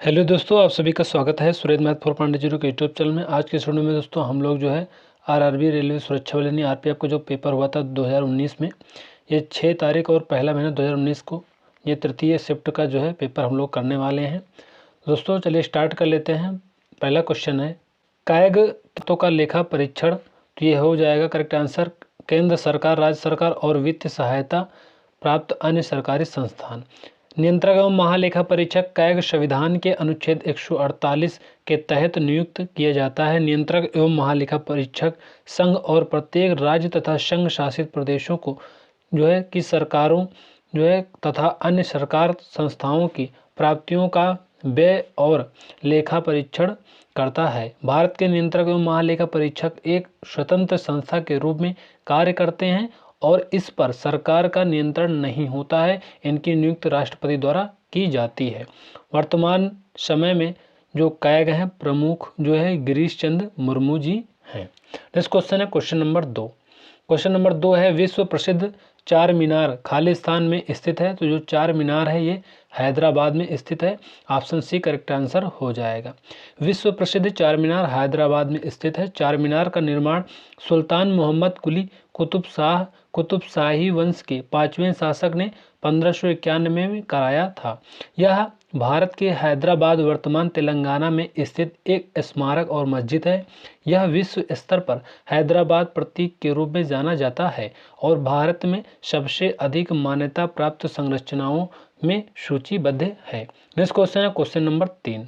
Hello दोस्तों, आप सभी का स्वागत है सुरेश मैथ फॉर पांडे जी के यूट्यूब चैनल में। आज के इस वीडियो में दोस्तों हम लोग जो है आरआरबी रेलवे सुरक्षा बल यानी आरपीएफ का जो पेपर हुआ था 2019 में, ये 6 तारीख और पहला महीना 2019 को ये तृतीय शिफ्ट का जो है पेपर हम लोग करने वाले हैं। दोस्तों चलिए स्टार्ट कर लेते हैं। पहला क्वेश्चन है कायग तत्वों का लेखा परीक्षण। तो ये हो जाएगा करेक्ट आंसर केंद्र सरकार, राज्य सरकार और वित्तीय सहायता प्राप्त अन्य सरकारी संस्थान। नियंत्रक एवं महालेखा परीक्षक कायग संविधान के अनुच्छेद 148 के तहत नियुक्त किया जाता है। नियंत्रक एवं महालेखा परीक्षक संघ और प्रत्येक राज्य तथा संघ शासित प्रदेशों को जो है कि सरकारों जो है तथा अन्य सरकार संस्थाओं की प्राप्तियों का व्यय और लेखा परीक्षण करता है। भारत के नियंत्रक एवं महालेखा परीक्षक एक स्वतंत्र संस्था के रूप में कार्य करते हैं और इस पर सरकार का नियंत्रण नहीं होता है। इनकी नियुक्ति राष्ट्रपति द्वारा की जाती है। वर्तमान समय में जो कायग हैं प्रमुख जो है गिरीश चंद्र मुर्मू जी हैं। नेक्स्ट क्वेश्चन है क्वेश्चन नंबर 2। क्वेश्चन नंबर 2 है विश्व प्रसिद्ध चार मीनार खालिस्तान में स्थित है। तो जो चार मीनार है ये हैदराबाद में स्थित है। ऑप्शन सी करेक्ट आंसर हो जाएगा। विश्व प्रसिद्ध चार मीनार हैदराबाद में स्थित है। चार मीनार का निर्माण सुल्तान मोहम्मद कुली कुतुब शाही वंश के 5वें शासक ने 1591 में कराया था। यह भारत के हैदराबाद वर्तमान तेलंगाना में स्थित एक स्मारक और मस्जिद है। यह विश्व स्तर पर हैदराबाद प्रतीक के रूप में जाना जाता है और भारत में सबसे अधिक मान्यता प्राप्त संरचनाओं में सूचीबद्ध है। नेक्स्ट क्वेश्चन है क्वेश्चन नंबर 3।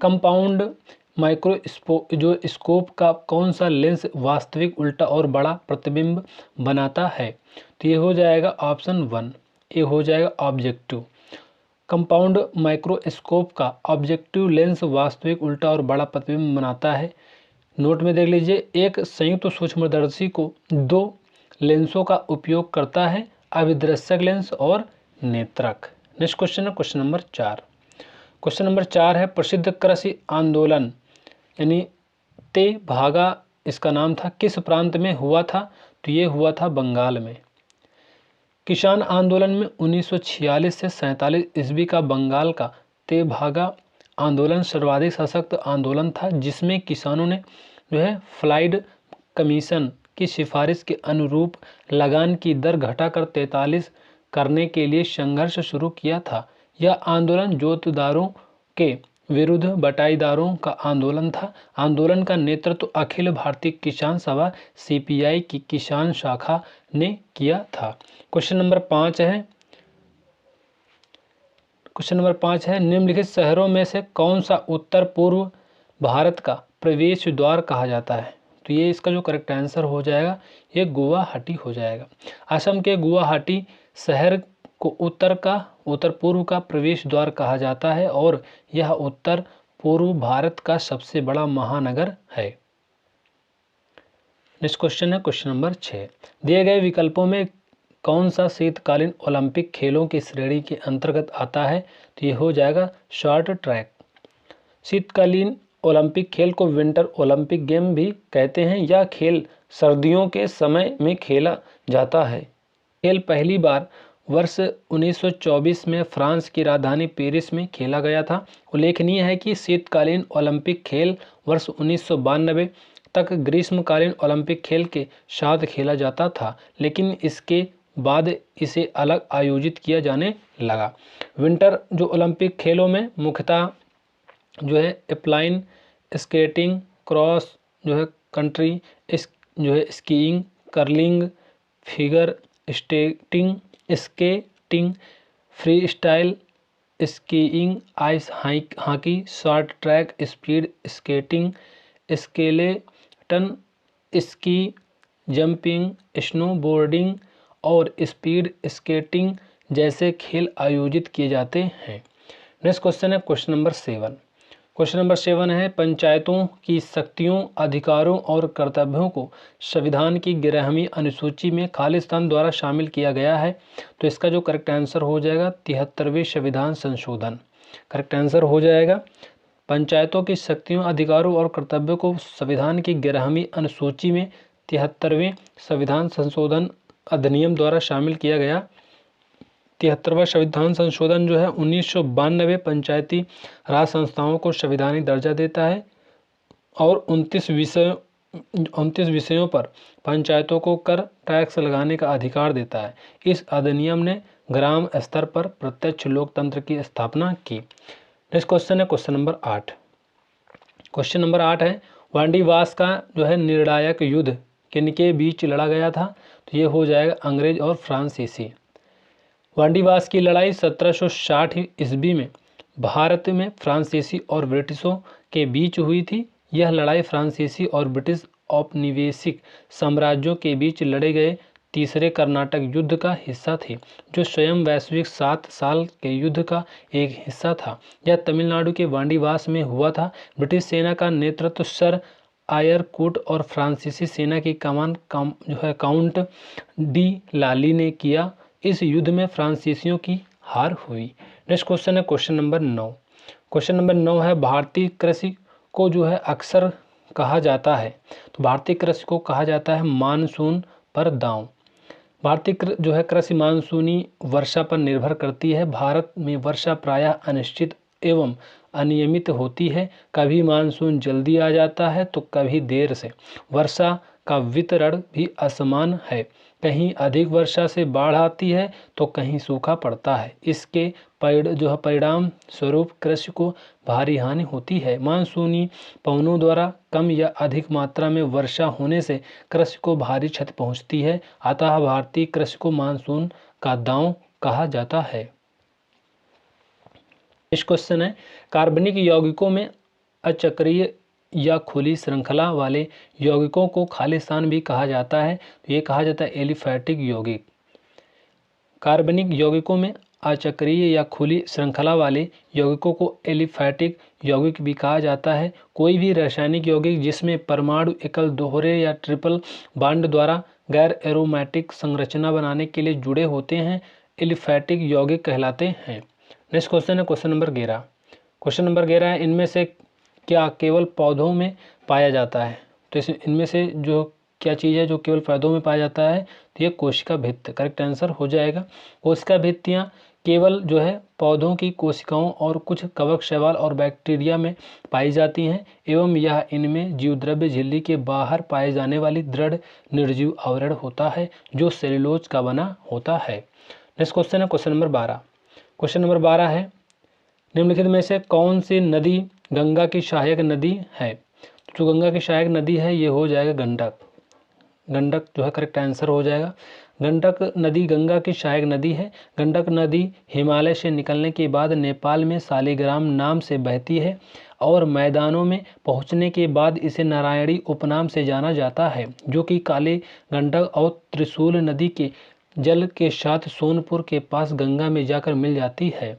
कंपाउंड माइक्रोस्कोप का कौन सा लेंस वास्तविक उल्टा और बड़ा प्रतिबिंब बनाता है। तो ये हो जाएगा ऑप्शन 1, ये हो जाएगा ऑब्जेक्टिव। कंपाउंड माइक्रोस्कोप का ऑब्जेक्टिव लेंस वास्तविक उल्टा और बड़ा प्रतिबिंब बनाता है। नोट में देख लीजिए, एक संयुक्त सूक्ष्मदर्शी को दो लेंसों का उपयोग करता है, अभिदृश्यक लेंस और नेत्रक। नेक्स्ट क्वेश्चन है क्वेश्चन नंबर 4। क्वेश्चन नंबर 4 है प्रसिद्ध कृषि आंदोलन यानी तेभागा इसका नाम था, किस प्रांत में हुआ था। तो ये हुआ था बंगाल में। किसान आंदोलन में 1946 से 47 ईस्वी का बंगाल का तेभागा आंदोलन सर्वाधिक सशक्त आंदोलन था, जिसमें किसानों ने जो है फ्लाइड कमीशन की सिफारिश के अनुरूप लगान की दर घटाकर 43 करने के लिए संघर्ष शुरू किया था। यह आंदोलन जोतदारों के विरुद्ध बटाईदारों का आंदोलन था। आंदोलन का नेतृत्व अखिल भारतीय किसान सभा सीपीआई की किसान शाखा ने किया था। क्वेश्चन नंबर 5 है निम्नलिखित शहरों में से कौन सा उत्तर पूर्व भारत का प्रवेश द्वार कहा जाता है। तो ये इसका जो करेक्ट आंसर हो जाएगा ये गुवाहाटी हो जाएगा। असम के गुवाहाटी शहर को उत्तर पूर्व का प्रवेश द्वार कहा जाता है और यह उत्तर पूर्व भारत का सबसे बड़ा महानगर है। नेक्स्ट क्वेश्चन है क्वेश्चन नंबर 6। दिए गए विकल्पों में कौन सा शीतकालीन ओलंपिक खेलों की श्रेणी के अंतर्गत आता है। तो ये हो जाएगा शॉर्ट ट्रैक। शीतकालीन ओलंपिक खेल को विंटर ओलंपिक गेम भी कहते हैं। यह खेल सर्दियों के समय में खेला जाता है। खेल पहली बार वर्ष 1924 में फ्रांस की राजधानी पेरिस में खेला गया था। उल्लेखनीय है कि शीतकालीन ओलंपिक खेल वर्ष 1992 तक ग्रीष्मकालीन ओलंपिक खेल के साथ खेला जाता था, लेकिन इसके बाद इसे अलग आयोजित किया जाने लगा। विंटर जो ओलंपिक खेलों में मुख्यतः जो है एप्लाइन स्केटिंग, क्रॉस जो है कंट्री जो है skiing, curling, figure skating, free style skiing, ice hockey, short track, speed skating, skeleton ski, jumping, snowboarding और स्पीड स्केटिंग जैसे खेल आयोजित किए जाते हैं। नेक्स्ट क्वेश्चन है क्वेश्चन नंबर 7। क्वेश्चन नंबर 7 है पंचायतों की शक्तियों, अधिकारों और कर्तव्यों को संविधान की 11वीं अनुसूची में खालिस्तान द्वारा शामिल किया गया है। तो इसका जो करेक्ट आंसर हो जाएगा 73वें संविधान संशोधन। करेक्ट आंसर हो जाएगा पंचायतों की शक्तियों, अधिकारों और कर्तव्यों को संविधान की 11वीं अनुसूची में 73वें संविधान संशोधन अधिनियम द्वारा शामिल किया गया 73वां संविधान संशोधन जो है 1992 पंचायती राज संस्थाओं को संवैधानिक दर्जा देता है और 29 विषयों पर पंचायतों को कर टैक्स लगाने का अधिकार देता है। इस अधिनियम ने ग्राम स्तर पर प्रत्यक्ष लोकतंत्र की स्थापना की। नेक्स्ट क्वेश्चन है क्वेश्चन नंबर 8। क्वेश्चन नंबर 8 है वांडीवास का जो है निर्णायक युद्ध किनके बीच लड़ा गया था? तो ये हो जाएगा अंग्रेज और फ्रांसीसी। वांडीवास की लड़ाई 1760 ईस्वी में भारत में फ्रांसीसी और ब्रिटिशों के बीच हुई थी। यह लड़ाई फ्रांसीसी और ब्रिटिश औपनिवेशिक साम्राज्यों के बीच लड़े गए तीसरे कर्नाटक युद्ध का हिस्सा थी, जो स्वयं वैश्विक 7 साल के युद्ध का एक हिस्सा था। यह तमिलनाडु के वांडीवास में हुआ था। ब्रिटिश सेना का नेतृत्व सर आयरकूट और फ्रांसीसी सेना की कमान काउंट डी लाली ने किया। इस युद्ध में फ्रांसीसियों की हार हुई। नेक्स्ट क्वेश्चन है क्वेश्चन नंबर 9। क्वेश्चन नंबर 9 है भारतीय कृषि को जो है अक्सर कहा जाता है, तो भारतीय कृषि को कहा जाता है मानसून पर दांव। भारतीय जो है कृषि मानसूनी वर्षा पर निर्भर करती है। भारत में वर्षा प्रायः अनिश्चित एवं अनियमित होती है। कभी मानसून जल्दी आ जाता है तो कभी देर से। वर्षा का वितरण भी असमान है। कहीं अधिक वर्षा से बाढ़ आती है तो कहीं सूखा पड़ता है। इसके परिणाम स्वरूप कृषि को भारी हानि होती है। मानसूनी पवनों द्वारा कम या अधिक मात्रा में वर्षा होने से कृषि को भारी क्षति पहुंचती है। अतः भारतीय कृषि को मानसून का दांव कहा जाता है। इस क्वेश्चन है कार्बनिक यौगिकों में अचक्रीय या खुली श्रृंखला वाले यौगिकों को खालिस्तान भी कहा जाता है। तो ये कहा जाता है एलिफैटिक यौगिक। कार्बनिक यौगिकों में अचक्रीय या खुली श्रृंखला वाले यौगिकों को एलिफैटिक यौगिक भी कहा जाता है। कोई भी रासायनिक यौगिक जिसमें परमाणु एकल, दोहरे या ट्रिपल बॉन्ड द्वारा गैर एरोमेटिक संरचना बनाने के लिए जुड़े होते हैं, एलिफैटिक यौगिक कहलाते हैं। नेक्स्ट क्वेश्चन है क्वेश्चन नंबर 11। क्वेश्चन नंबर 11 है इनमें से क्या केवल पौधों में पाया जाता है? तो इनमें से जो क्या चीज़ है जो केवल पौधों में पाया जाता है? तो ये कोशिका भित्ति करेक्ट आंसर हो जाएगा। कोशिका भित्तियाँ केवल जो है पौधों की कोशिकाओं और कुछ कवक, शैवाल और बैक्टीरिया में पाई जाती हैं एवं यह इनमें जीवद्रव्य झिल्ली के बाहर पाए जाने वाली दृढ़ निर्जीव आवरण होता है जो सेलुलोज का बना होता है। नेक्स्ट क्वेश्चन है क्वेश्चन नंबर 12। क्वेश्चन नंबर 12 है निम्नलिखित में से कौन सी नदी गंगा की सहायक नदी है? जो गंगा की सहायक नदी है ये हो जाएगा गंडक। गंडक जो है करेक्ट आंसर हो जाएगा। गंडक नदी गंगा की सहायक नदी है। गंडक नदी हिमालय से निकलने के बाद नेपाल में शालिग्राम नाम से बहती है और मैदानों में पहुंचने के बाद इसे नारायणी उपनाम से जाना जाता है, जो कि काली गंडक और त्रिशूल नदी के जल के साथ सोनपुर के पास गंगा में जाकर मिल जाती है।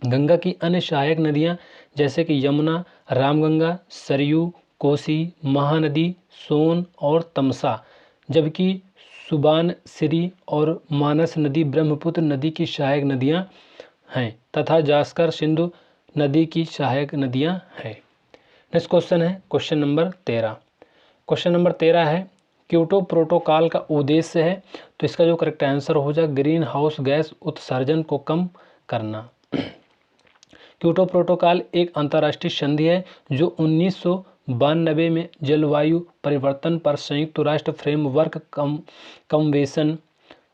गंगा की अन्य सहायक नदियां जैसे कि यमुना, रामगंगा, सरयू, कोसी, महानदी, सोन और तमसा, जबकि सुबानसिरी और मानस नदी ब्रह्मपुत्र नदी की सहायक नदियां हैं तथा जास्कर सिंधु नदी की सहायक नदियां हैं। नेक्स्ट क्वेश्चन है क्वेश्चन नंबर 13। क्वेश्चन नंबर 13 है क्योटो प्रोटोकॉल का उद्देश्य है, तो इसका जो करेक्ट आंसर हो जाए ग्रीन हाउस गैस उत्सर्जन को कम करना। क्योटो प्रोटोकॉल एक अंतर्राष्ट्रीय संधि है जो 1992 में जलवायु परिवर्तन पर संयुक्त राष्ट्र फ्रेमवर्क कन्वेंशन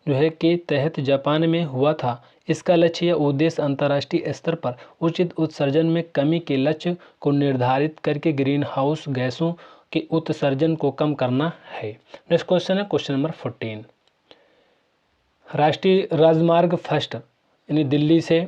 जो है के तहत जापान में हुआ था। इसका लक्ष्य या उद्देश्य अंतर्राष्ट्रीय स्तर पर उचित उत्सर्जन में कमी के लक्ष्य को निर्धारित करके ग्रीन हाउस गैसों के उत्सर्जन को कम करना है। नेक्स्ट क्वेश्चन है क्वेश्चन नंबर 14। राष्ट्रीय राजमार्ग फर्स्ट यानी दिल्ली से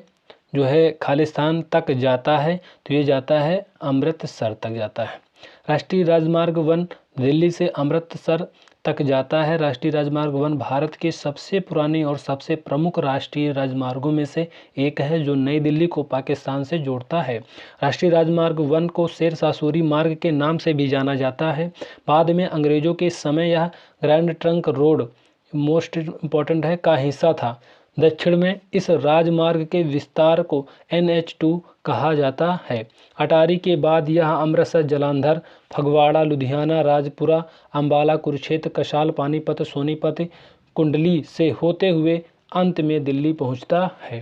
जो है खालिस्तान तक जाता है, तो ये जाता है अमृतसर तक जाता है। राष्ट्रीय राजमार्ग 1 दिल्ली से अमृतसर तक जाता है। राष्ट्रीय राजमार्ग 1 भारत के सबसे पुरानी और सबसे प्रमुख राष्ट्रीय राजमार्गों में से एक है जो नई दिल्ली को पाकिस्तान से जोड़ता है। राष्ट्रीय राजमार्ग 1 को शेर शाह सूरी मार्ग के नाम से भी जाना जाता है। बाद में अंग्रेजों के समय यह grand trunk road most important है का हिस्सा था। दक्षिण में इस राजमार्ग के विस्तार को NH2 कहा जाता है। अटारी के बाद यह अमृतसर, जालंधर, फगवाड़ा, लुधियाना, राजपुरा, अंबाला, कुरुक्षेत्र, कसाल, पानीपत, सोनीपत, कुंडली से होते हुए अंत में दिल्ली पहुंचता है।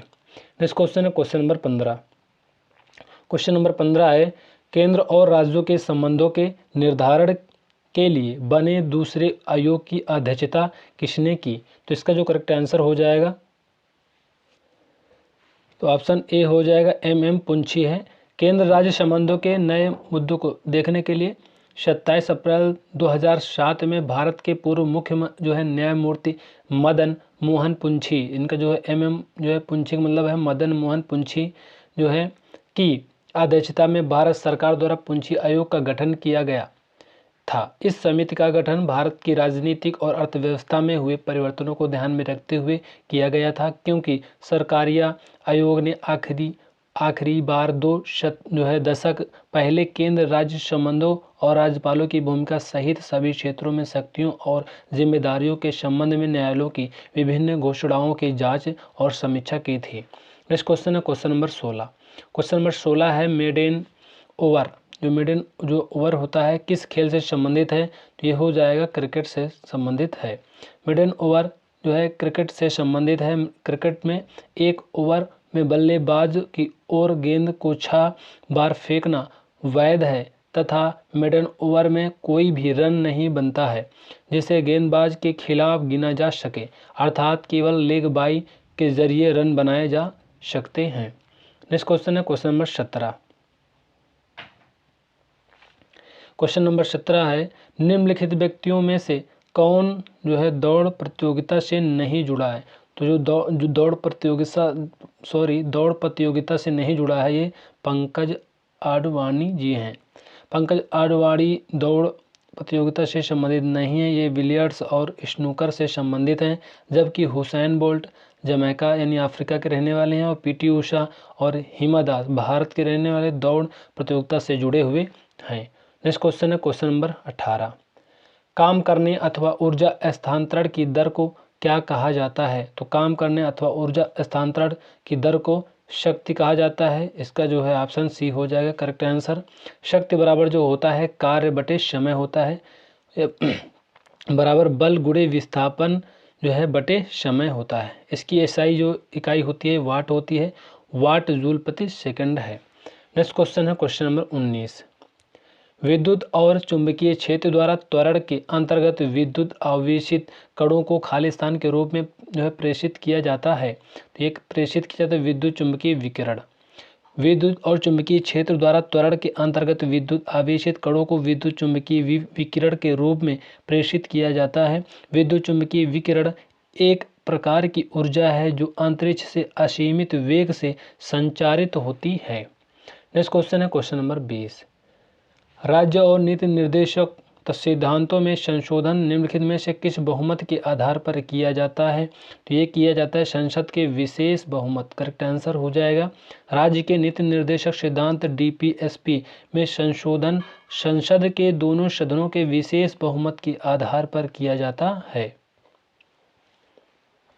नेक्स्ट क्वेश्चन है क्वेश्चन नंबर 15। क्वेश्चन नंबर 15 है केंद्र और राज्यों के संबंधों के निर्धारण के लिए बने दूसरे आयोग की अध्यक्षता किसने की? तो इसका जो करेक्ट आंसर हो जाएगा तो ऑप्शन ए हो जाएगा MM पुंछी है। केंद्र राज्य संबंधों के नए मुद्दों को देखने के लिए 27 अप्रैल 2007 में भारत के पूर्व मुख्य जो है न्यायमूर्ति मदन मोहन पुंछी, इनका जो है MM जो है पुंछी का मतलब है मदन मोहन पुंछी जो है की अध्यक्षता में भारत सरकार द्वारा पुंछी आयोग का गठन किया गया था। इस समिति का गठन भारत की राजनीतिक और अर्थव्यवस्था में हुए परिवर्तनों को ध्यान में रखते हुए किया गया था, क्योंकि सरकारिया आयोग ने आखिरी बार जो है दशक पहले केंद्र राज्य संबंधों और राज्यपालों की भूमिका सहित सभी क्षेत्रों में शक्तियों और जिम्मेदारियों के संबंध में न्यायालयों की विभिन्न घोषणाओं की जांच और समीक्षा की थी। नेक्स्ट क्वेश्चन है क्वेश्चन नंबर 16। क्वेश्चन नंबर 16 है मेडन ओवर। जो मेडन जो ओवर होता है किस खेल से संबंधित है? तो ये हो जाएगा क्रिकेट से संबंधित है। मेडन ओवर जो है क्रिकेट से संबंधित है। क्रिकेट में एक ओवर में बल्लेबाज की ओर गेंद को 6 बार फेंकना वैध है तथा मेडन ओवर में कोई भी रन नहीं बनता है जिसे गेंदबाज के खिलाफ गिना जा सके, अर्थात केवल लेग बाई के जरिए रन बनाए जा सकते हैं। नेक्स्ट क्वेश्चन है क्वेश्चन नंबर 17। क्वेश्चन नंबर 17 है निम्नलिखित व्यक्तियों में से कौन जो है दौड़ प्रतियोगिता से नहीं जुड़ा है? तो जो दौड़ प्रतियोगिता से नहीं जुड़ा है ये पंकज आडवाणी जी हैं। पंकज आडवाणी दौड़ प्रतियोगिता से संबंधित नहीं है, ये बिलियर्ड्स और स्नूकर से संबंधित हैं। जबकि हुसैन बोल्ट जमैका यानी अफ्रीका के रहने वाले हैं और PT उषा और हिमा दास भारत के रहने वाले दौड़ प्रतियोगिता से जुड़े हुए हैं। नेक्स्ट क्वेश्चन है क्वेश्चन नंबर 18। काम करने अथवा ऊर्जा स्थानांतरण की दर को क्या कहा जाता है? तो काम करने अथवा ऊर्जा स्थानांतरण की दर को शक्ति कहा जाता है। इसका जो है ऑप्शन सी हो जाएगा करेक्ट आंसर। शक्ति बराबर जो होता है कार्य बटे समय होता है, बराबर बल गुणे विस्थापन जो है बटे समय होता है। इसकी SI जो इकाई होती है वाट होती है, वाट जूल प्रति सेकंड है। नेक्स्ट क्वेश्चन है क्वेश्चन नंबर 19। विद्युत और चुंबकीय क्षेत्र द्वारा त्वरण के अंतर्गत विद्युत आवेशित कणों को खाली स्थान के रूप में जो है प्रेषित किया जाता है। तो एक प्रेषित किया जाता है विद्युत चुंबकीय विकिरण। विद्युत और चुंबकीय क्षेत्र द्वारा त्वरण के अंतर्गत विद्युत आवेशित कणों को विद्युत चुंबकीय विकिरण के रूप में प्रेषित किया जाता है। विद्युत चुंबकीय विकिरण एक प्रकार की ऊर्जा है जो अंतरिक्ष से असीमित वेग से संचारित होती है। नेक्स्ट क्वेश्चन है क्वेश्चन नंबर 20। राज्य और नीति निर्देशक सिद्धांतों में संशोधन निम्नलिखित में से किस बहुमत के आधार पर किया जाता है? तो ये किया जाता है संसद के विशेष बहुमत। करेक्ट आंसर हो जाएगा। राज्य के नीति निर्देशक सिद्धांत DPSP में संशोधन संसद के दोनों सदनों के विशेष बहुमत के आधार पर किया जाता है।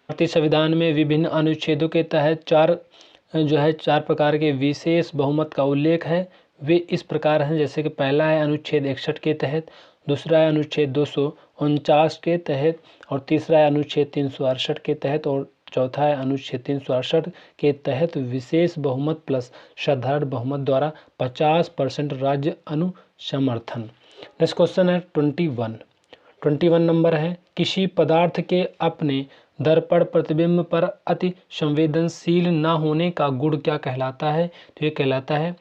भारतीय संविधान में विभिन्न अनुच्छेदों के तहत चार प्रकार के विशेष बहुमत का उल्लेख है। वे इस प्रकार हैं, जैसे कि पहला है अनुच्छेद 61 के तहत, दूसरा है अनुच्छेद 249 के तहत और तीसरा है अनुच्छेद 368 के तहत और चौथा है अनुच्छेद 368 के तहत विशेष बहुमत प्लस साधारण बहुमत द्वारा 50% राज्य अनुसमर्थन। नेक्स्ट क्वेश्चन है 21 नंबर है किसी पदार्थ के अपने दर्पण प्रतिबिंब पर अति संवेदनशील न होने का गुण क्या कहलाता है? तो ये कहलाता है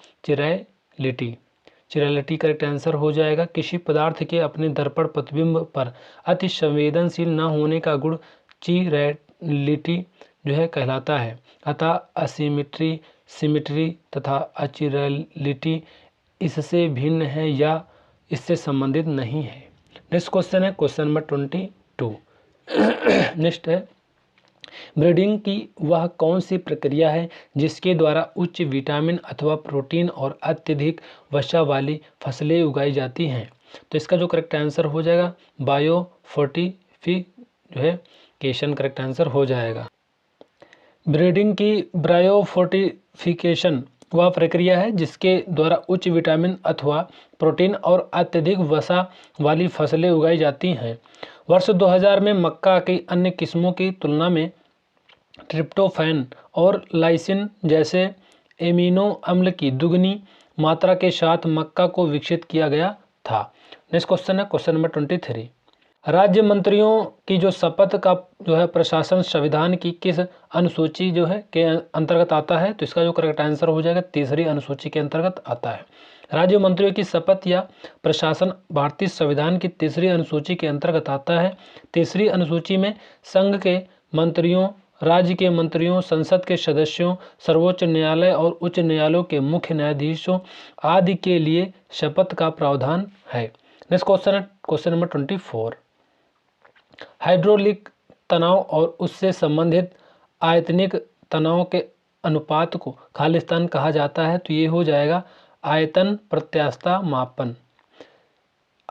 चिरैलिटी करेक्ट आंसर हो जाएगा। किसी पदार्थ के अपने दर्पण प्रतिबिंब पर अति संवेदनशील न होने का गुण चिरैलिटी जो है कहलाता है। अतः असिमेट्री, सिमेट्री तथा अचिरैलिटी इससे भिन्न है या इससे संबंधित नहीं है। नेक्स्ट क्वेश्चन है क्वेश्चन नंबर 22। नेक्स्ट है ब्रीडिंग की वह कौन सी प्रक्रिया है जिसके द्वारा उच्च विटामिन अथवा प्रोटीन और अत्यधिक वसा वाली फसलें उगाई जाती हैं? तो इसका जो करेक्ट आंसर हो जाएगा बायोफोर्टिफिकेशन करेक्ट आंसर हो जाएगा। ब्रीडिंग की बायोफोर्टिफिकेशन वह प्रक्रिया है जिसके द्वारा उच्च विटामिन अथवा प्रोटीन और अत्यधिक वसा वाली फसलें उगाई जाती हैं। वर्ष 2000 में मक्का की अन्य किस्मों की तुलना में ट्रिप्टोफैन और लाइसिन जैसे एमिनो अम्ल की दुगनी मात्रा के साथ मक्का को विकसित किया गया था। नेक्स्ट क्वेश्चन है क्वेश्चन नंबर 23। राज्य मंत्रियों की जो शपथ का जो है प्रशासन संविधान की किस अनुसूची जो है के अंतर्गत आता है? तो इसका जो करेक्ट आंसर हो जाएगा तीसरी अनुसूची के अंतर्गत आता है। राज्य मंत्रियों की शपथ या प्रशासन भारतीय संविधान की तीसरी अनुसूची के अंतर्गत आता है। तीसरी अनुसूची में संघ के मंत्रियों, राज्य के मंत्रियों, संसद के सदस्यों, सर्वोच्च न्यायालय और उच्च न्यायालयों के मुख्य न्यायाधीशों आदि के लिए शपथ का प्रावधान है। नेक्स्ट क्वेश्चन है क्वेश्चन नंबर 24। हाइड्रोलिक तनाव और उससे संबंधित आयतनिक तनाव के अनुपात को खालिस्तान कहा जाता है। तो ये हो जाएगा आयतन प्रत्यास्थता मापन।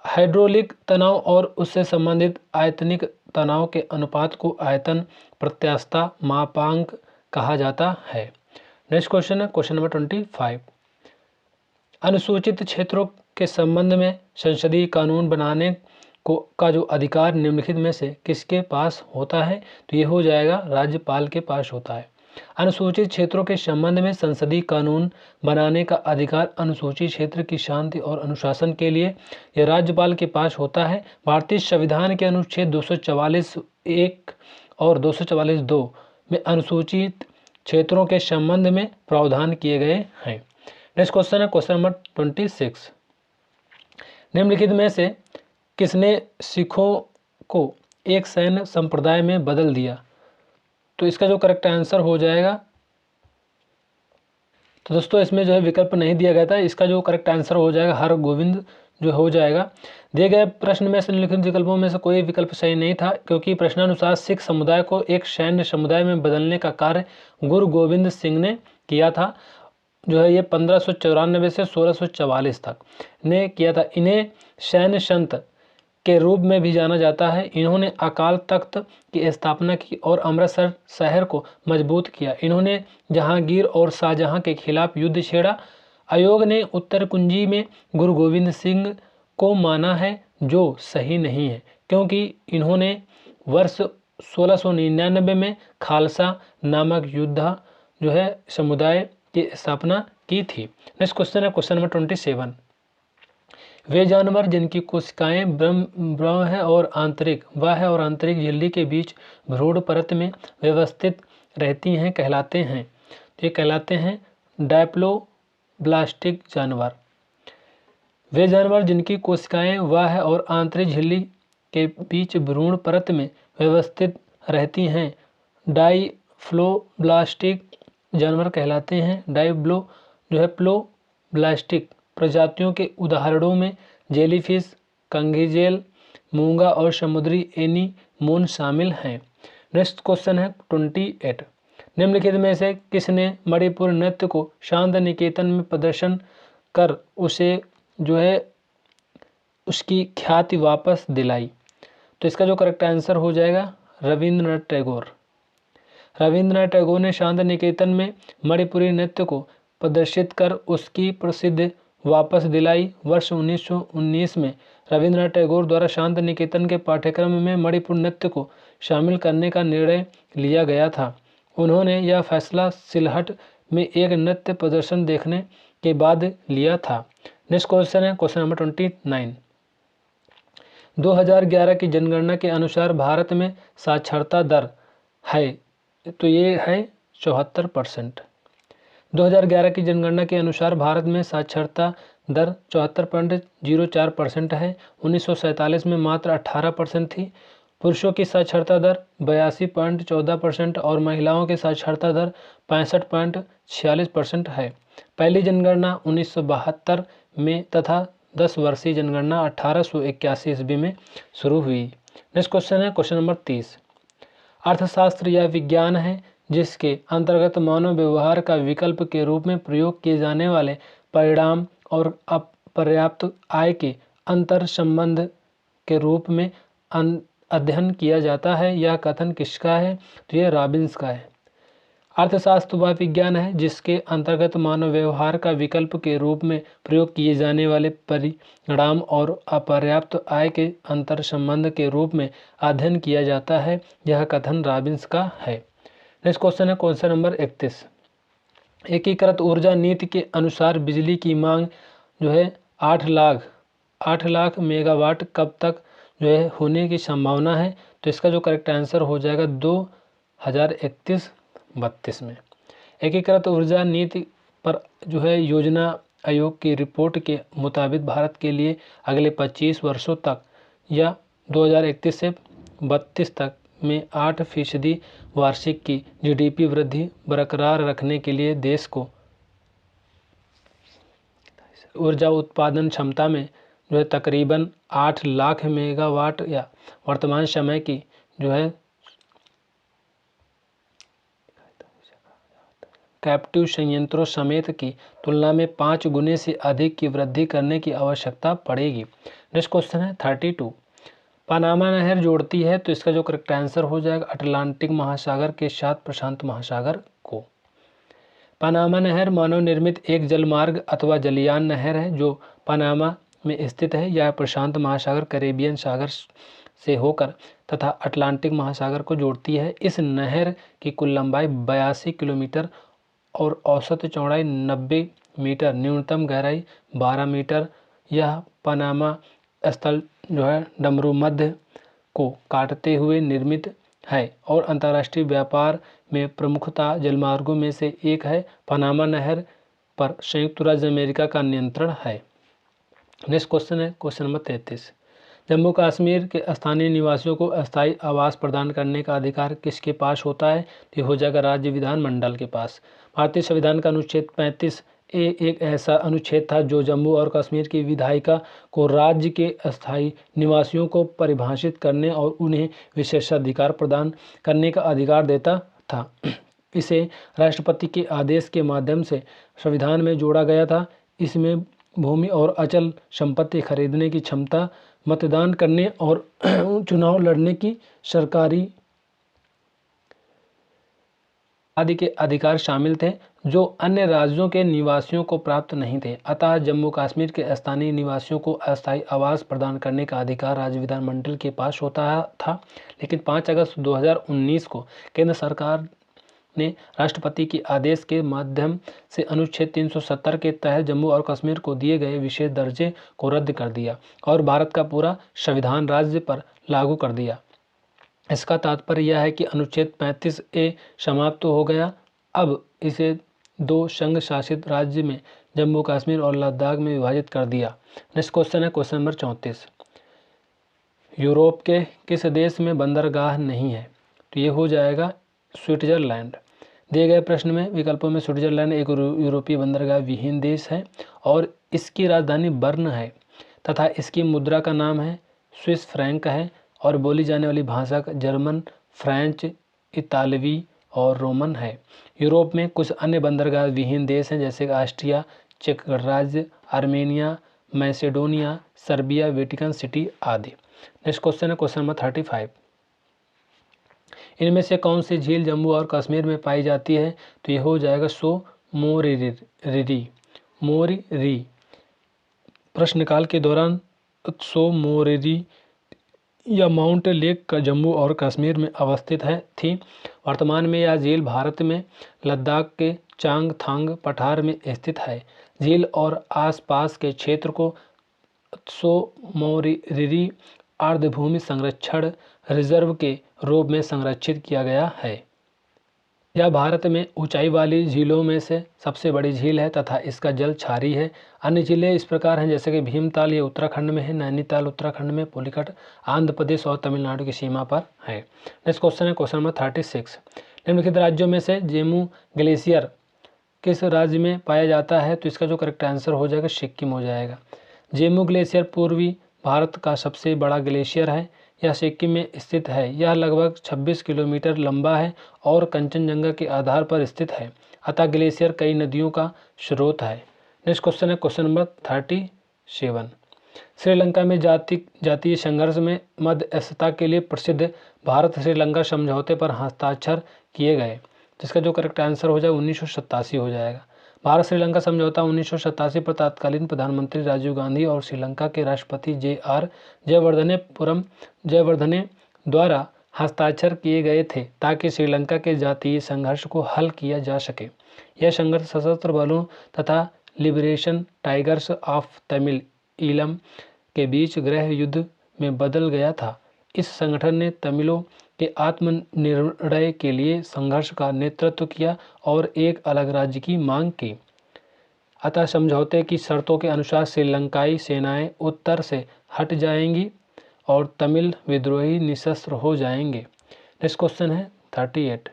हाइड्रोलिक तनाव और उससे संबंधित आयतनिक तनाव के अनुपात को आयतन प्रत्यास्थता मापांक कहा जाता है। नेक्स्ट क्वेश्चन है क्वेश्चन नंबर 25। अनुसूचित क्षेत्रों के संबंध में संसदीय कानून बनाने का जो अधिकार निम्नलिखित में से किसके पास होता है? तो ये हो जाएगा राज्यपाल के पास होता है। अनुसूचित क्षेत्रों के संबंध में संसदीय कानून बनाने का अधिकार अनुसूचित क्षेत्र की शांति और अनुशासन के लिए यह राज्यपाल के पास होता है। भारतीय संविधान के अनुच्छेद 244(1) और 244(2) में अनुसूचित क्षेत्रों के संबंध में प्रावधान किए गए हैं। नेक्स्ट क्वेश्चन है क्वेश्चन नंबर 26। निम्नलिखित में से किसने सिखों को एक सैन्य संप्रदाय में बदल दिया? तो इसका जो करेक्ट आंसर हो जाएगा, तो दोस्तों इसमें जो है विकल्प नहीं दिया गया था। इसका जो करेक्ट आंसर हो जाएगा हरगोविंद जो हो जाएगा। दिए गए प्रश्न में से निम्नलिखित विकल्पों में से कोई विकल्प सही नहीं था, क्योंकि प्रश्नानुसार सिख समुदाय को एक सैन्य समुदाय में बदलने का कार्य गुरु गोविंद सिंह ने किया था। जो है ये 1594 से 1644 तक ने किया था। इन्हें सैन्य संत के रूप में भी जाना जाता है। इन्होंने अकाल तख्त की स्थापना की और अमृतसर शहर को मजबूत किया। इन्होंने जहांगीर और शाहजहां के खिलाफ युद्ध छेड़ा। आयोग ने उत्तर कुंजी में गुरु गोविंद सिंह को माना है, जो सही नहीं है, क्योंकि इन्होंने वर्ष 1699 में खालसा नामक युद्ध जो है समुदाय की स्थापना की थी। नेक्स्ट क्वेश्चन है क्वेश्चन नंबर 27। वे जानवर जिनकी कोशिकाएं ब्रह्म है और आंतरिक झिल्ली के बीच भ्रूण परत में व्यवस्थित रहती हैं कहलाते हैं। तो ये कहलाते हैं डायप्लोब्लास्टिक जानवर। वे जानवर जिनकी कोशिकाएं और आंतरिक झिल्ली के बीच भ्रूण परत में व्यवस्थित रहती हैं डाइफ्लोब्लास्टिक जानवर कहलाते हैं। प्लोब्लास्टिक प्रजातियों के उदाहरणों में जेलीफिश, कंघीजेल, मूंगा और समुद्री एनीमोन शामिल हैं। नेक्स्ट क्वेश्चन है 28। निम्नलिखित में से किसने मणिपुर नृत्य को शांत निकेतन में प्रदर्शन कर उसे जो है उसकी ख्याति वापस दिलाई? तो इसका जो करेक्ट आंसर हो जाएगा रविंद्रनाथ टैगोर। रविंद्रनाथ टैगोर ने शांत निकेतन में मणिपुरी नृत्य को प्रदर्शित कर उसकी प्रसिद्ध वापस दिलाई। वर्ष 1919 में रविंद्रनाथ टैगोर द्वारा शांत निकेतन के पाठ्यक्रम में मणिपुर नृत्य को शामिल करने का निर्णय लिया गया था। उन्होंने यह फैसला सिलहट में एक नृत्य प्रदर्शन देखने के बाद लिया था। नेक्स्ट क्वेश्चन है क्वेश्चन नंबर 29। 2011 की जनगणना के अनुसार भारत में साक्षरता दर है, तो ये है 74%। 2011 की जनगणना के अनुसार भारत में साक्षरता दर 74.04% है। 1947 में मात्र 18% थी। पुरुषों की साक्षरता दर 82.14% और महिलाओं की साक्षरता दर 65.46% है। पहली जनगणना 1972 में तथा 10 वर्षीय जनगणना 1881 ईस्वी में शुरू हुई। नेक्स्ट क्वेश्चन है क्वेश्चन नंबर 30। अर्थशास्त्र यह विज्ञान है जिसके अंतर्गत मानव व्यवहार का विकल्प के रूप में प्रयोग किए जाने वाले परिणाम और अपर्याप्त आय के अंतर संबंध के रूप में अध्ययन किया जाता है। यह कथन किसका है? तो यह रॉबिन्स का है। अर्थशास्त्र वह विज्ञान है जिसके अंतर्गत मानव व्यवहार का विकल्प के रूप में प्रयोग किए जाने वाले परिणाम और अपर्याप्त आय के अंतर संबंध के रूप में अध्ययन किया जाता है। यह कथन रॉबिन्स का है। नेक्स्ट क्वेश्चन है क्वेश्चन नंबर 31। एकीकृत ऊर्जा नीति के अनुसार बिजली की मांग जो है 8 लाख मेगावाट कब तक जो है होने की संभावना है? तो इसका जो करेक्ट आंसर हो जाएगा 2031-32 में। एकीकृत ऊर्जा नीति पर जो है योजना आयोग की रिपोर्ट के मुताबिक भारत के लिए अगले 25 वर्षों तक या 2031 से 32 तक में 8% वार्षिक की जीडीपी वृद्धि बरकरार रखने के लिए देश को ऊर्जा उत्पादन क्षमता में जो है तकरीबन 8 लाख मेगावाट या वर्तमान समय की जो है कैप्टिव संयंत्रों समेत की तुलना में 5 गुने से अधिक की वृद्धि करने की आवश्यकता पड़ेगी। नेक्स्ट क्वेश्चन है 32। पनामा नहर जोड़ती है, तो इसका जो करेक्ट आंसर हो जाएगा अटलांटिक महासागर के साथ प्रशांत महासागर को। पनामा नहर मानव निर्मित एक जलमार्ग अथवा जलयान नहर है जो पनामा में स्थित है। यह प्रशांत महासागर, कैरेबियन सागर से होकर तथा अटलांटिक महासागर को जोड़ती है। इस नहर की कुल लंबाई 82 किलोमीटर और औसत चौड़ाई 90 मीटर, न्यूनतम गहराई 12 मीटर। यह पनामा स्थल जो है डमरू मध्य को काटते हुए निर्मित है और अंतर्राष्ट्रीय व्यापार में प्रमुखता जलमार्गों में से एक है। पनामा नहर पर संयुक्त राज्य अमेरिका का नियंत्रण है। नेक्स्ट क्वेश्चन है क्वेश्चन नंबर 33। जम्मू कश्मीर के स्थानीय निवासियों को अस्थायी आवास प्रदान करने का अधिकार किसके पास होता है? तो हो जाएगा राज्य विधानमंडल के पास। भारतीय संविधान का अनुच्छेद 35 एक ऐसा अनुच्छेद था जो जम्मू और कश्मीर की विधायिका को राज्य के अस्थायी निवासियों को परिभाषित करने और उन्हें विशेषाधिकार प्रदान करने का अधिकार देता था। इसे राष्ट्रपति के आदेश के माध्यम से संविधान में जोड़ा गया था। इसमें भूमि और अचल संपत्ति खरीदने की क्षमता, मतदान करने और चुनाव लड़ने की सरकारी आदि के अधिकार शामिल थे जो अन्य राज्यों के निवासियों को प्राप्त नहीं थे। अतः जम्मू कश्मीर के स्थानीय निवासियों को अस्थायी आवास प्रदान करने का अधिकार राज्य विधानमंडल के पास होता था। लेकिन 5 अगस्त 2019 को केंद्र सरकार ने राष्ट्रपति के आदेश के माध्यम से अनुच्छेद 370 के तहत जम्मू और कश्मीर को दिए गए विशेष दर्जे को रद्द कर दिया और भारत का पूरा संविधान राज्य पर लागू कर दिया। इसका तात्पर्य यह है कि अनुच्छेद 35A समाप्त हो गया। अब इसे 2 संघ शासित राज्य में जम्मू कश्मीर और लद्दाख में विभाजित कर दिया। नेक्स्ट क्वेश्चन है क्वेश्चन नंबर 34। यूरोप के किस देश में बंदरगाह नहीं है? तो ये हो जाएगा स्विट्जरलैंड। दिए गए प्रश्न में विकल्पों में स्विट्जरलैंड एक यूरोपीय बंदरगाह विहीन देश है और इसकी राजधानी बर्न है तथा इसकी मुद्रा का नाम है स्विस फ्रैंक है और बोली जाने वाली भाषा जर्मन, फ्रेंच, इतालवी और रोमन है। यूरोप में कुछ अन्य बंदरगाह विहीन देश हैं जैसे ऑस्ट्रिया, चेक गणराज्य, Armenia, Macedonia, Serbia, Vatican city आदि। नेक्स्ट क्वेश्चन है क्वेश्चन नंबर 35। इनमें से कौन सी झील जम्मू और कश्मीर में पाई जाती है? तो ये हो जाएगा मोरिरी। प्रश्नकाल के दौरान मोरिरी या माउंट लेक का जम्मू और कश्मीर में अवस्थित थी। वर्तमान में यह झील भारत में लद्दाख के चांगथांग पठार में स्थित है। झील और आसपास के क्षेत्र को मोरिरी अर्धभूमि संरक्षण रिजर्व के रूप में संरक्षित किया गया है। यह भारत में ऊंचाई वाली झीलों में से सबसे बड़ी झील है तथा इसका जल क्षारीय है। अन्य झीलें इस प्रकार हैं जैसे कि भीमताल ये उत्तराखंड में है, नैनीताल उत्तराखंड में, पुलिकट आंध्र प्रदेश और तमिलनाडु की सीमा पर है। नेक्स्ट क्वेश्चन है क्वेश्चन नंबर 36। निम्नलिखित राज्यों में से जेमू ग्लेशियर किस राज्य में पाया जाता है? तो इसका जो करेक्ट आंसर हो जाएगा सिक्किम हो जाएगा। जेमू ग्लेशियर पूर्वी भारत का सबसे बड़ा ग्लेशियर है। यह सिक्किम में स्थित है। यह लगभग 26 किलोमीटर लंबा है और कंचनजंगा के आधार पर स्थित है। अतः ग्लेशियर कई नदियों का स्रोत है। नेक्स्ट क्वेश्चन है क्वेश्चन नंबर 37। श्रीलंका में जातीय संघर्ष में मध्यस्थता के लिए प्रसिद्ध भारत श्रीलंका समझौते पर हस्ताक्षर किए गए, जिसका जो करेक्ट आंसर हो जाएगा 1987 हो जाएगा। भारत श्रीलंका समझौता 1987 पर तत्कालीन प्रधानमंत्री राजीव गांधी और श्रीलंका के राष्ट्रपति जयवर्धने द्वारा हस्ताक्षर किए गए थे ताकि श्रीलंका के जातीय संघर्ष को हल किया जा सके। यह संघर्ष सशस्त्र बलों तथा liberation tigers of Tamil Eelam के बीच गृह युद्ध में बदल गया था। इस संगठन ने तमिलों के आत्मनिर्णय के लिए संघर्ष का नेतृत्व किया और एक अलग राज्य की मांग की। अतः समझौते की शर्तों के अनुसार श्रीलंकाई सेनाएं उत्तर से हट जाएंगी और तमिल विद्रोही निशस्त्र हो जाएंगे। नेक्स्ट क्वेश्चन है 38।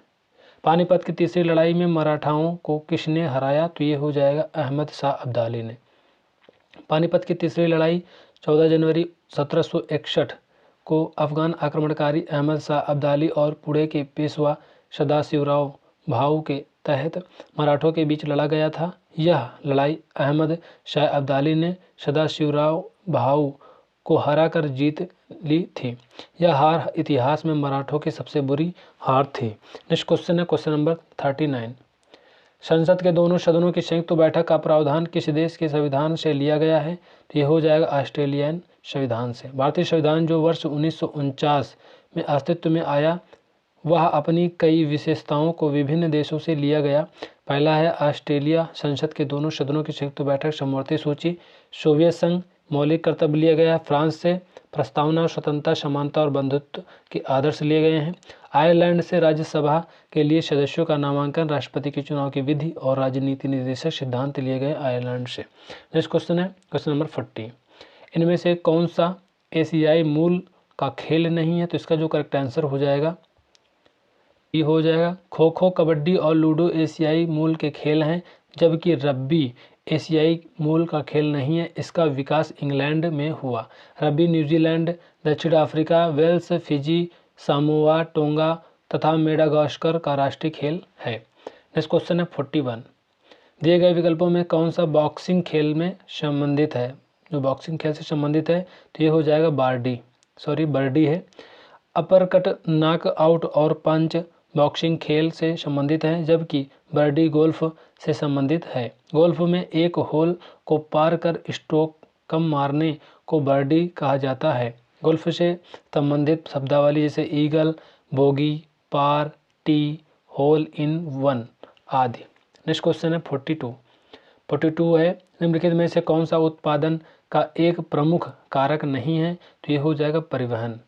पानीपत की तीसरी लड़ाई में मराठाओं को किसने हराया? तो ये हो जाएगा अहमद शाह अब्दाली ने। पानीपत की तीसरी लड़ाई 14 जनवरी 1761 को अफगान आक्रमणकारी अहमद शाह अब्दाली और पुणे के पेशवा सदाशिवराव भाऊ के तहत मराठों के बीच लड़ा गया था। यह लड़ाई अहमद शाह अब्दाली ने सदाशिवराव भाऊ को हराकर जीत ली थी। यह हार इतिहास में मराठों की सबसे बुरी हार थी। नेक्स्ट क्वेश्चन है क्वेश्चन नंबर 39। संसद के दोनों सदनों की संयुक्त बैठक का प्रावधान किस देश के संविधान से लिया गया है? तो यह हो जाएगा ऑस्ट्रेलियन संविधान से। भारतीय संविधान जो वर्ष 1949 में अस्तित्व में आया वह अपनी कई विशेषताओं को विभिन्न देशों से लिया गया। पहला है ऑस्ट्रेलिया संसद के दोनों सदनों की संयुक्त बैठक समवर्ती सूची। सोवियत संघ मौलिक कर्तव्य लिए गया। फ्रांस से प्रस्तावना स्वतंत्रता समानता और बंधुत्व के आदर्श लिए गए हैं। आयरलैंड से राज्यसभा के लिए सदस्यों का नामांकन राष्ट्रपति के चुनाव की विधि और राजनीति निर्देशक सिद्धांत लिए गए आयरलैंड से। नेक्स्ट क्वेश्चन है क्वेश्चन नंबर 40। इनमें से कौन सा एशियाई मूल का खेल नहीं है? तो इसका जो करेक्ट आंसर हो जाएगा ये हो जाएगा खो खो, कबड्डी और लूडो एशियाई मूल के खेल हैं, जबकि रग्बी एशियाई मूल का खेल नहीं है। इसका विकास इंग्लैंड में हुआ। रग्बी न्यूजीलैंड, दक्षिण Africa, Wales, Fiji, Samoa, Tonga तथा मेडागास्कर का राष्ट्रीय खेल है। नेक्स्ट क्वेश्चन है 41। दिए गए विकल्पों में कौन सा बॉक्सिंग खेल में संबंधित है? जो बॉक्सिंग खेल से संबंधित है तो ये हो जाएगा बर्डी है। अपरकट, नॉकआउट और पंच बॉक्सिंग खेल से संबंधित हैं, जबकि बर्डी गोल्फ से संबंधित है। गोल्फ में एक होल को पार कर स्ट्रोक कम मारने को बर्डी कहा जाता है। गोल्फ से संबंधित शब्दावली जैसे eagle, bogey, par, tee, hole in one आदि। नेक्स्ट क्वेश्चन है 42 है निम्नलिखित में से कौन सा उत्पादन का एक प्रमुख कारक नहीं है? तो ये हो जाएगा परिवहन।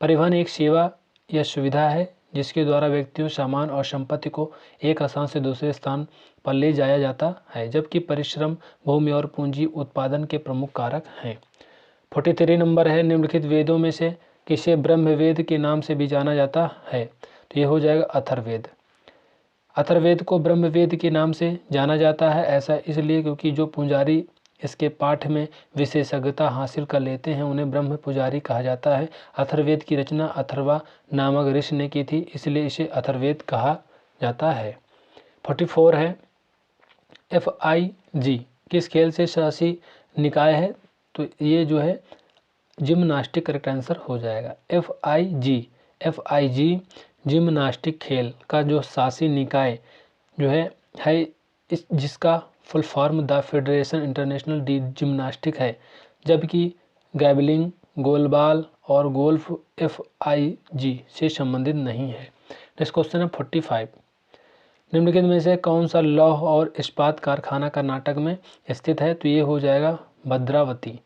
परिवहन एक सेवा या सुविधा है जिसके द्वारा व्यक्तियों, सामान और संपत्ति को एक स्थान से दूसरे स्थान पर ले जाया जाता है, जबकि परिश्रम, भूमि और पूंजी उत्पादन के प्रमुख कारक हैं। 43 नंबर है निम्नलिखित वेदों में से किसे ब्रह्मवेद के नाम से भी जाना जाता है? तो ये हो जाएगा अथर्ववेद। अथर्ववेद को ब्रह्मवेद के नाम से जाना जाता है। ऐसा इसलिए क्योंकि जो पुजारी इसके पाठ में विशेषज्ञता हासिल कर लेते हैं उन्हें ब्रह्म पुजारी कहा जाता है। अथर्ववेद की रचना अथर्वा नामक ऋषि ने की थी, इसलिए इसे अथर्ववेद कहा जाता है। 44 है FIG किस खेल से शासी निकाय है? तो ये जो है जिम्नास्टिक करेक्ट आंसर हो जाएगा। FIG जिम्नास्टिक खेल का जो शासी निकाय जो है इस जिसका full form the federation international de Gymnastique है, जबकि गैबलिंग, गोलबाल और गोल्फ FIG से संबंधित नहीं है। नेक्स्ट क्वेश्चन है 45। निम्नलिखित में से कौन सा लौह और इस्पात कारखाना कर्नाटक में स्थित है? तो ये हो जाएगा भद्रावती।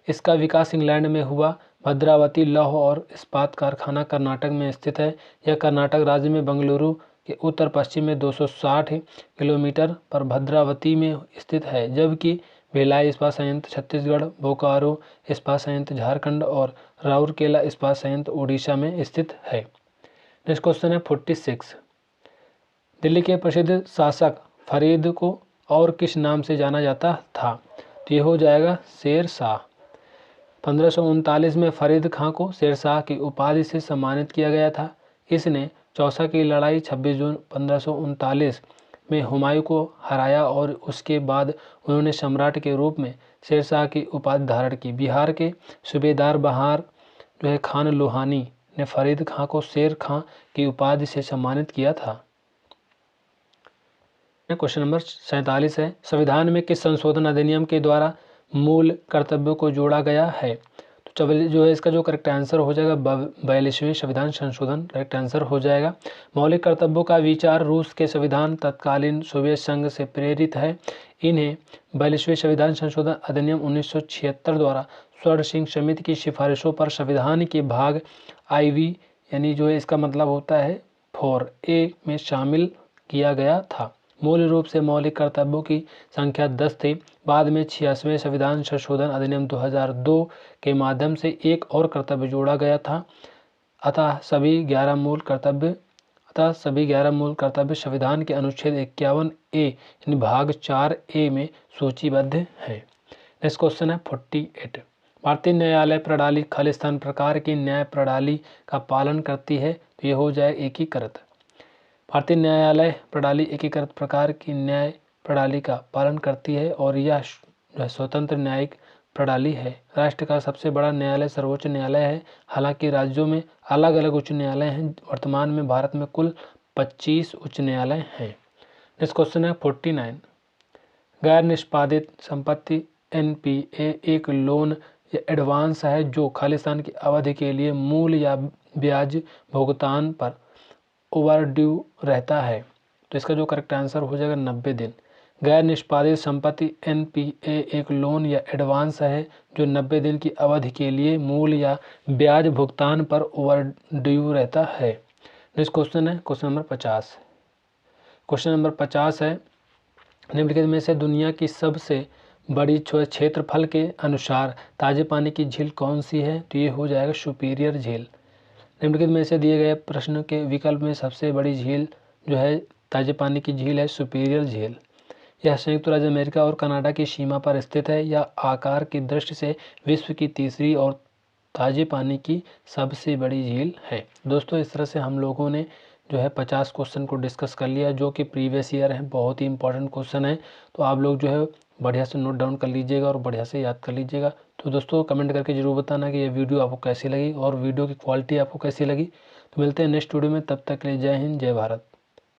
इसका विकास इंग्लैंड में हुआ। भद्रावती लौह और इस्पात कारखाना कर्नाटक में स्थित है। यह कर्नाटक राज्य में बेंगलुरु के उत्तर पश्चिम में 260 किलोमीटर पर भद्रावती में स्थित है, जबकि भिलाई इस्पात संयंत्र छत्तीसगढ़, बोकारो इस्पात संयंत्र झारखंड और राउरकेला इस्पात संयंत्र उड़ीसा में स्थित है। नेक्स्ट क्वेश्चन है 46। दिल्ली के प्रसिद्ध शासक फरीद को और किस नाम से जाना जाता था? तो ये हो जाएगा शेर शाह। 1539 में फरीद खां को शेरशाह की उपाधि से सम्मानित किया गया था। इसने चौसा की लड़ाई 26 जून 1539 में हुमायूं को हराया और उसके बाद उन्होंने सम्राट के रूप में शेरशाह की उपाधि धारण की। बिहार के सूबेदार बहार जो है खान लोहानी ने फरीद खां को शेर खां की उपाधि से सम्मानित किया था। क्वेश्चन नंबर 47 है संविधान में किस संशोधन अधिनियम के द्वारा मूल कर्तव्यों को जोड़ा गया है? तो तो जो है इसका जो करेक्ट आंसर हो जाएगा 42वें संविधान संशोधन करेक्ट आंसर हो जाएगा। मौलिक कर्तव्यों का विचार रूस के संविधान तत्कालीन सोवियत संघ से प्रेरित है। इन्हें 42वें संविधान संशोधन अधिनियम 1976 द्वारा स्वर्ण सिंह समिति की सिफारिशों पर संविधान के भाग IV यानी जो है इसका मतलब होता है 4A में शामिल किया गया था। मूल रूप से मौलिक कर्तव्यों की संख्या 10 थी। बाद में 86वें संविधान संशोधन अधिनियम 2002 के माध्यम से एक और कर्तव्य जोड़ा गया था। अतः सभी 11 मूल कर्तव्य संविधान के अनुच्छेद 51A यानी भाग 4A में सूचीबद्ध है। नेक्स्ट क्वेश्चन है 48। भारतीय न्यायालय प्रणाली खालिस्तान प्रकार की न्याय प्रणाली का पालन करती है, तो ये हो जाए एकीकृत। भारतीय न्यायालय प्रणाली एकीकृत प्रकार की न्याय प्रणाली का पालन करती है और यह स्वतंत्र न्यायिक प्रणाली है। राष्ट्र का सबसे बड़ा न्यायालय सर्वोच्च न्यायालय है। हालांकि राज्यों में अलग अलग उच्च न्यायालय हैं। वर्तमान में भारत में कुल 25 उच्च न्यायालय हैं। नेक्स्ट क्वेश्चन है 49। गैर निष्पादित संपत्ति NPA एक लोन या एडवांस है जो खालिस्तान की अवधि के लिए मूल या ब्याज भुगतान पर ओवरड्यू रहता है, तो इसका जो करेक्ट आंसर हो जाएगा 90 दिन। गैर निष्पादित संपत्ति NPA एक लोन या एडवांस है जो 90 दिन की अवधि के लिए मूल या ब्याज भुगतान पर ओवरड्यू रहता है। नेक्स्ट क्वेश्चन है क्वेश्चन नंबर 50। क्वेश्चन नंबर 50 है निम्नलिखित में से दुनिया की सबसे बड़ी क्षेत्रफल के अनुसार ताजे पानी की झील कौन सी है, तो ये हो जाएगा सुपीरियर झील। निम्नलिखित में से दिए गए प्रश्न के विकल्प में सबसे बड़ी झील जो है ताजे पानी की झील है सुपीरियर झील। यह संयुक्त राज्य अमेरिका और कनाडा की सीमा पर स्थित है। यह आकार की दृष्टि से विश्व की तीसरी और ताजे पानी की सबसे बड़ी झील है। दोस्तों इस तरह से हम लोगों ने जो है 50 क्वेश्चन को डिस्कस कर लिया जो कि प्रीवियस ईयर है, बहुत ही इंपॉर्टेंट क्वेश्चन है। तो आप लोग जो है बढ़िया से नोट डाउन कर लीजिएगा और बढ़िया से याद कर लीजिएगा। तो दोस्तों कमेंट करके जरूर बताना कि ये वीडियो आपको कैसी लगी और वीडियो की क्वालिटी आपको कैसी लगी। तो मिलते हैं नेक्स्ट वीडियो में, तब तक के लिए जय हिंद जय भारत।